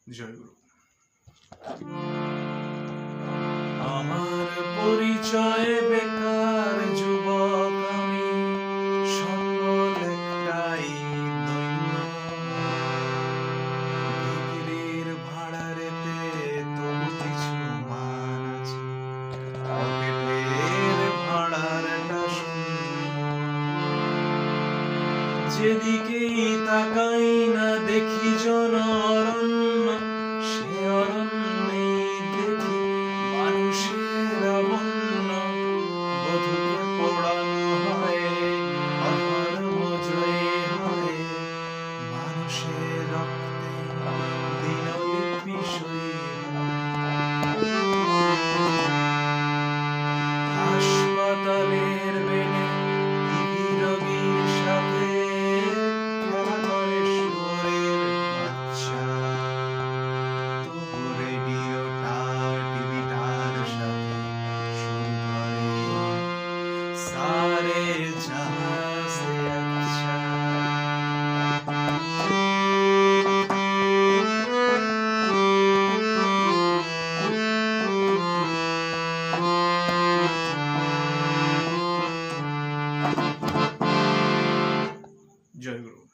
জয়গুরু। আমার পরিচয় বেকার যুবক আমি, সফল একটাই দৈন্য। ডিগ্রির ভাড়ারেতে তবু কিছু মান আছে, পকেটের ভাড়ারটা শূন্য। যেদিকেই তাকাই না দেখি জন অরণ্য, সে অরণ্যেই দেখি মানুষের লাবণ্য। বধূকে পোড়ানো হয়, অধর্ম জয়ী হয়, মানুষের রক্তে দিনলিপি সই হয়। হাসপাতালের বেডে টিভি রোগীর সাথে খেলা করে শুয়োরের বাচ্চা। তবু রেডিওটা টিভিটার সাথে সুর করে, সারে জাহাঁ সে আচ্ছা। জয়গুরু।